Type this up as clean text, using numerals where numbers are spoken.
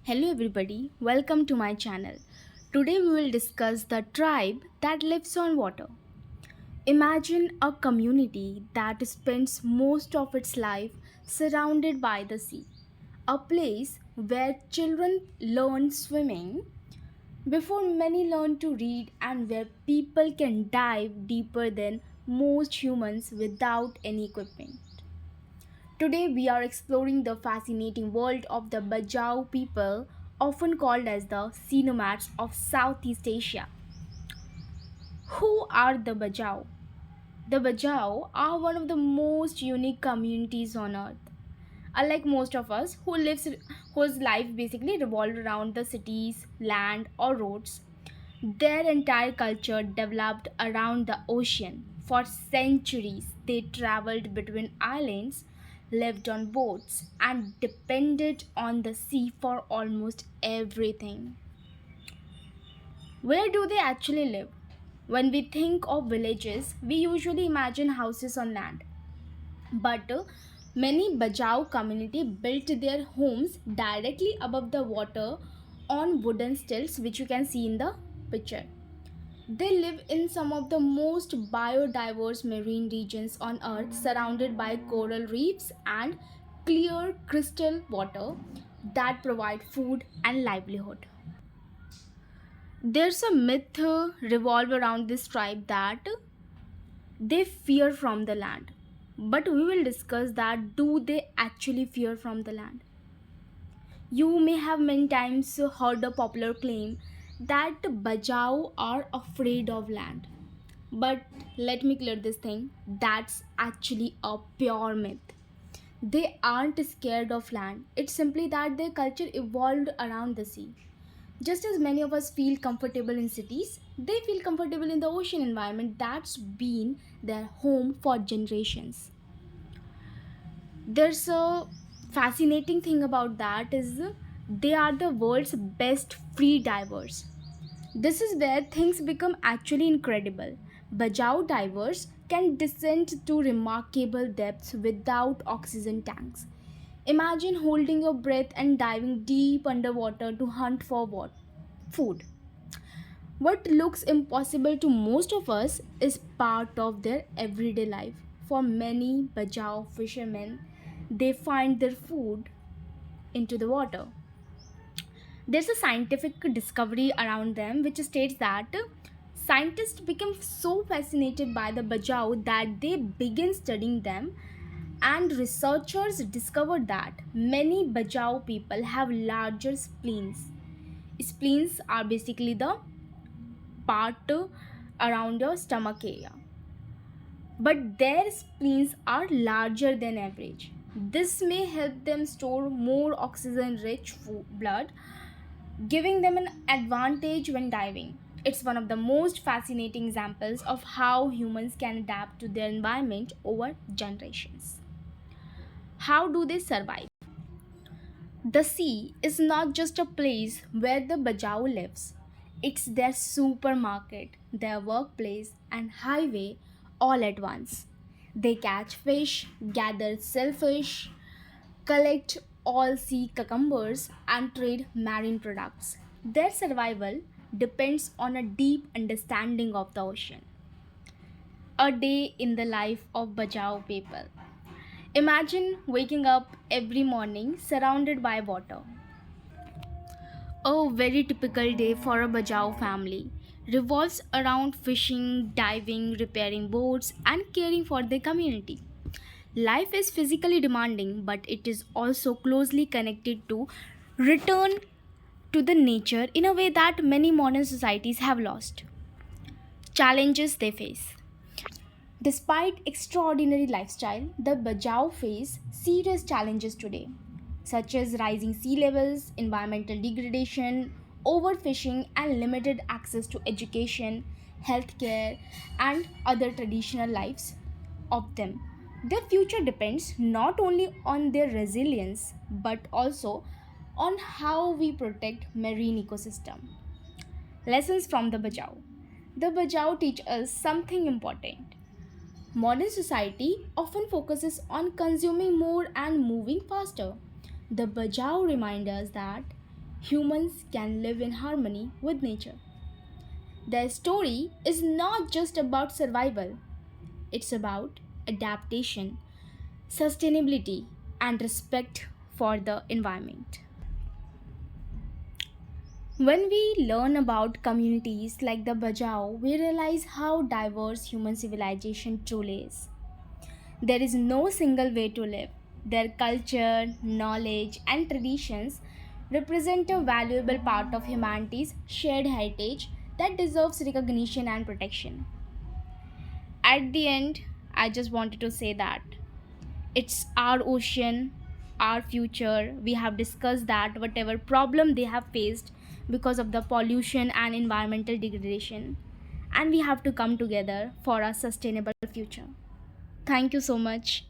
Hello everybody, welcome to my channel. Today we will discuss the tribe that lives on water. Imagine a community that spends most of its life surrounded by the sea. A place where children learn swimming before many learn to read and where people can dive deeper than most humans without any equipment. Today, we are exploring the fascinating world of the Bajau people, often called as the Sea Nomads of Southeast Asia. Who are the Bajau? The Bajau are one of the most unique communities on earth. Unlike most of us whose life basically revolved around the cities, land, or roads, their entire culture developed around the ocean. For centuries, they traveled between islands, lived on boats, and depended on the sea for almost everything. Where do they actually live? When we think of villages, we usually imagine houses on land. But many Bajau community built their homes directly above the water on wooden stilts, which you can see in the picture. They live in some of the most biodiverse marine regions on Earth, surrounded by coral reefs and clear crystal water that provide food and livelihood. There's a myth revolve around this tribe that they fear from the land. But we will discuss that do they actually fear from the land? You may have many times heard a popular claim that Bajau are afraid of land. But let me clear this thing, that's actually a pure myth. They aren't scared of land, it's simply that their culture evolved around the sea. Just as many of us feel comfortable in cities, they feel comfortable in the ocean environment that's been their home for generations. There's a fascinating thing about that is they are the world's best free divers. This is where things become actually incredible. Bajau divers can descend to remarkable depths without oxygen tanks. Imagine holding your breath and diving deep underwater to hunt for what? Food. What looks impossible to most of us is part of their everyday life. For many Bajau fishermen, they find their food into the water. There's a scientific discovery around them which states that scientists became so fascinated by the Bajau that they began studying them, and researchers discovered that many Bajau people have larger spleens. Spleens are basically the part around your stomach area, but their spleens are larger than average. This may help them store more oxygen rich blood, giving them an advantage when diving. It's one of the most fascinating examples of how humans can adapt to their environment over generations. How do they survive? The sea is not just a place where the Bajau lives, it's their supermarket, their workplace, and highway all at once. They catch fish, gather shellfish, collect all sea cucumbers, and trade marine products. Their survival depends on a deep understanding of the ocean. A day in the life of Bajau people. Imagine waking up every morning surrounded by water. A very typical day for a Bajau family revolves around fishing, diving, repairing boats, and caring for their community. Life is physically demanding, but it is also closely connected to return to the nature in a way that many modern societies have lost. Challenges they face. Despite extraordinary lifestyle, the Bajau face serious challenges today, such as rising sea levels, environmental degradation, overfishing, and limited access to education, healthcare, and other traditional lives of them. Their future depends not only on their resilience but also on how we protect marine ecosystem. Lessons from the Bajau. The Bajau teach us something important. Modern society often focuses on consuming more and moving faster. The Bajau remind us that humans can live in harmony with nature. Their story is not just about survival, it's about adaptation, sustainability, and respect for the environment. When we learn about communities like the Bajau, we realize how diverse human civilization truly is. There is no single way to live. Their culture, knowledge, and traditions represent a valuable part of humanity's shared heritage that deserves recognition and protection. At the end, I just wanted to say that it's our ocean, our future. We have discussed that whatever problem they have faced because of the pollution and environmental degradation, and we have to come together for a sustainable future. Thank you so much.